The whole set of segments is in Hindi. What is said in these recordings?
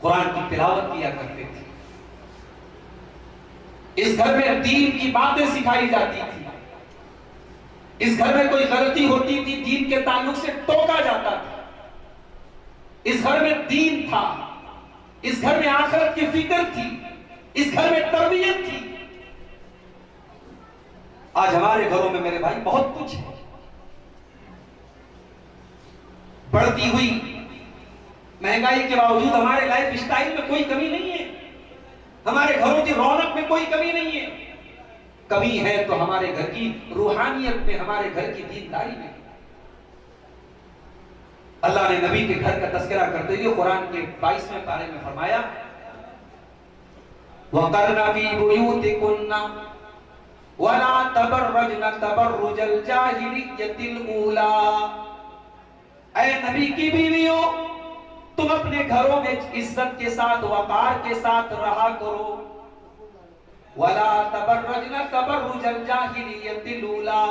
कुरान की तिलावत किया करते थे। इस घर में दीन की बातें सिखाई जाती थी। इस घर में कोई गलती होती थी, दीन के ताल्लुक से टोका जाता था। इस घर में दीन था, इस घर में आखिरत की फिक्र थी, इस घर में तरबियत थी। आज हमारे घरों में मेरे भाई बहुत कुछ है। बढ़ती हुई महंगाई के बावजूद हमारे लाइफ स्टाइल में कोई कमी नहीं है, हमारे घरों की रौनक में कोई कमी नहीं है। कमी है तो हमारे घर की रूहानियत में, हमारे घर की दीनदारी में। अल्लाह ने नबी के घर का तस्करा करते हुए कुरान के 22वें पारे में फरमाया, वक़रना फी बुयूतिकुन्ना वला तबर्रजना तबर्रुजल जाहिलिय्यतिल ऊला। ऐ नबी की बीवियों, तुम अपने घरों में इज्जत के साथ, वकार के साथ रहा करो। वला तबर्रजना तबर्रुजल जाहिलिय्यतिल ऊला।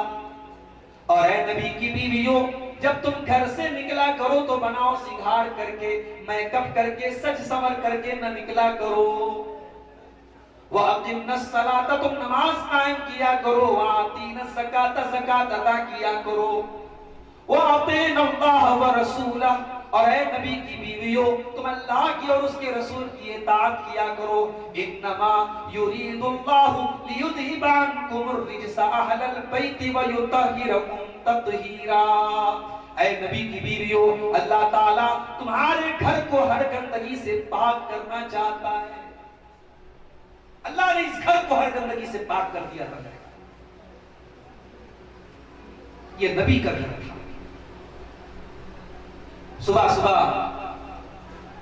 और ऐ नबी की बीवियों, जब तुम घर से निकला करो तो बनाओ सिंगार करके, मेकअप करके, सज संवर करके न निकला करो। वह अक़िमना सलाता, तुम नमाज कायम किया करो। वह आतीना ज़कात, ज़कात अदा किया करो। वह अतीना अल्लाह व रसूला, और ऐ नबी की बीवियों, तुम अल्लाह की और उसके रसूल की इताअत किया करो। इन्नमा युरीदुल्लाहु लियुज़हिबा अन्कुमुर रिज्सा अहलल बैति व युतहिरकुम तत्हीरा। ऐ नबी की बीवियों, अल्लाह ताला तुम्हारे घर को हर गंदगी से पाक करना चाहता है। अल्लाह ने इस घर को हर गंदगी से पाक कर दिया था। ये नबी का घर था। सुबह सुबह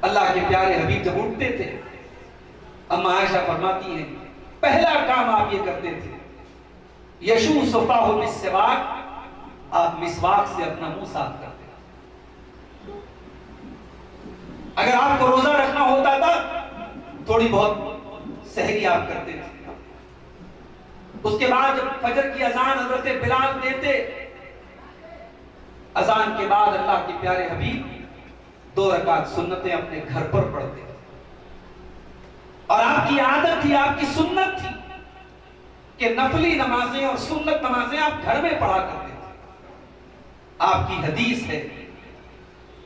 अल्लाह के प्यारे हबीब जब उठते थे, अम्मा आयशा फरमाती हैं, पहला काम आप ये करते थे, यशू सुफाहु मिस्वाक, आप मिसवाक से अपना मुंह साफ करते थे। अगर आपको रोजा रखना होता था, थोड़ी बहुत सहरी आप करते थे। उसके बाद जब फजर की अजान हजरत बिलाल देते, अजान के बाद अल्लाह के प्यारे हबीब 2 रकात सुन्नतें अपने घर पर पढ़ते थे। और आपकी आदत थी, आपकी सुन्नत थी कि नफली नमाजें और सुन्नत नमाजें आप घर में पढ़ा करते थे। आपकी हदीस है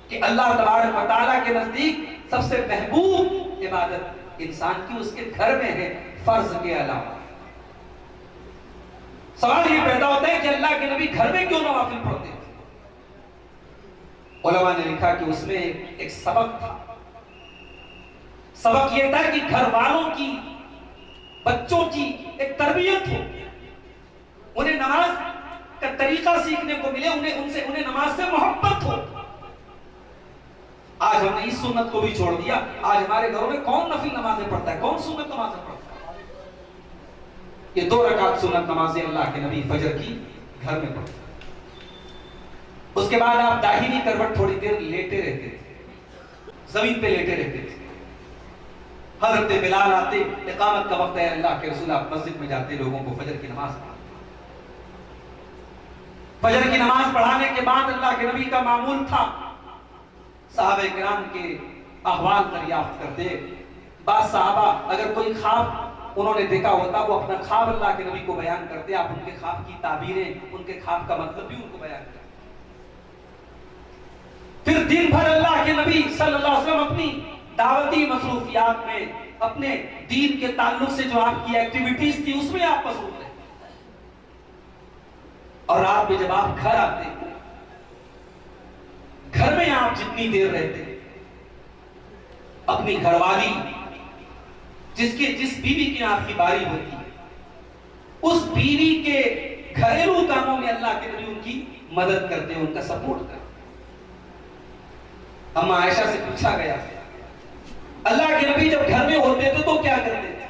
कि अल्लाह तबारक व तआला के नजदीक सबसे महबूब इबादत इंसान की उसके घर में है, फर्ज के अलावा। सवाल ये पैदा होता है कि अल्लाह के नबी घर में क्यों नवाफिल पढ़ते थे? उलमा ने लिखा कि उसमें एक सबक था। सबक यह था कि घर वालों की, बच्चों की एक तरबियत हो, उन्हें नमाज का तरीका सीखने को मिले, उन्हें नमाज से मोहब्बत हो। आज हमने इस सुन्नत को भी छोड़ दिया। आज हमारे घरों में कौन नफिल नमाजें पढ़ता है, कौन सुन्नत नमाजें पढ़ता है? ये 2 रकात सुन्नत नमाजें अल्लाह के नबी फजर की घर में पढ़ते। उसके बाद आप दाहिनी करवट थोड़ी देर लेटे रहते थे, जमीन पे लेटे रहते थे। हजरत बिलाल आते, इकामत का वक्त है, अल्लाह के रसूल आप मस्जिद में जाते, लोगों को फजर की नमाज पढ़ाते। फजर की नमाज पढ़ाने के बाद अल्लाह के नबी का मामूल था, सहाबे किराम के अहवाल दरियाफ्त करते। बाद सहाबा अगर कोई ख्वाब उन्होंने देखा होता, वो अपना ख्वाब अल्लाह के नबी को बयान करते। आप उनके ख्वाब की ताबीरें, उनके ख्वाब का मतलब भी उनको बयान करते। फिर दिन भर अल्लाह के नबी सल्लल्लाहु अलैहि वसल्लम अपनी दावती मसरूफियात में, अपने दीन के ताल्लुक से जो आपकी एक्टिविटीज थी उसमें आप मसरूफ रहते। और रात में जब आप घर आते, घर में आप जितनी देर रहते, अपनी घरवाली, जिस बीवी की आपकी बारी होती है, उस बीवी के घरेलू कामों में अल्लाह के नबी उनकी मदद करते, उनका सपोर्ट करते। अम्मा आयशा से पूछा गया, अल्लाह के नबी जब घर में होते थे तो क्या करते थे?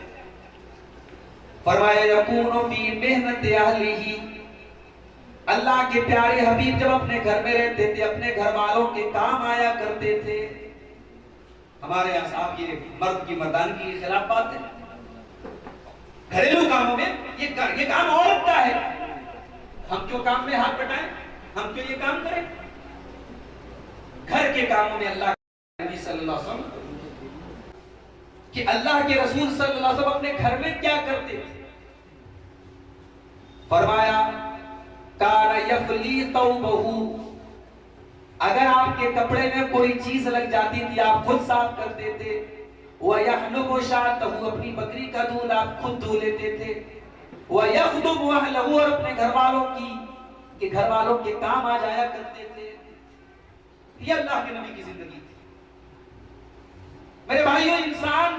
फरमाया, यकूनु फी मेहनत अहलिही, अल्लाह के प्यारे हबीब जब अपने घर में रहते थे, अपने घर वालों के काम आया करते थे। हमारे यहाँ साहब ये मर्द की मर्दानगी के खिलाफ बात है। घरेलू कामों में ये काम औरत का है, हम क्यों काम में हाथ बटाएं, हम क्यों ये काम करें? घर के कामों में अल्लाह के नबी सल्लल्लाहु अलैहि वसल्लम कि अल्लाह के रसूल सल्लल्लाहु अलैहि वसल्लम अपने घर में क्या करते थे। फरमाया काना यफली तौबहू, अगर आपके कपड़े में कोई चीज लग जाती थी आप खुद साफ करते थे। वह यहनुबु शातहू, अपनी बकरी का दूध आप खुद धो लेते थे। वह यखदुबु अहलहू, और अपने घर वालों के काम आ जाया करते थे। ये अल्लाह के नबी की जिंदगी थी। मेरे भाइयों, इंसान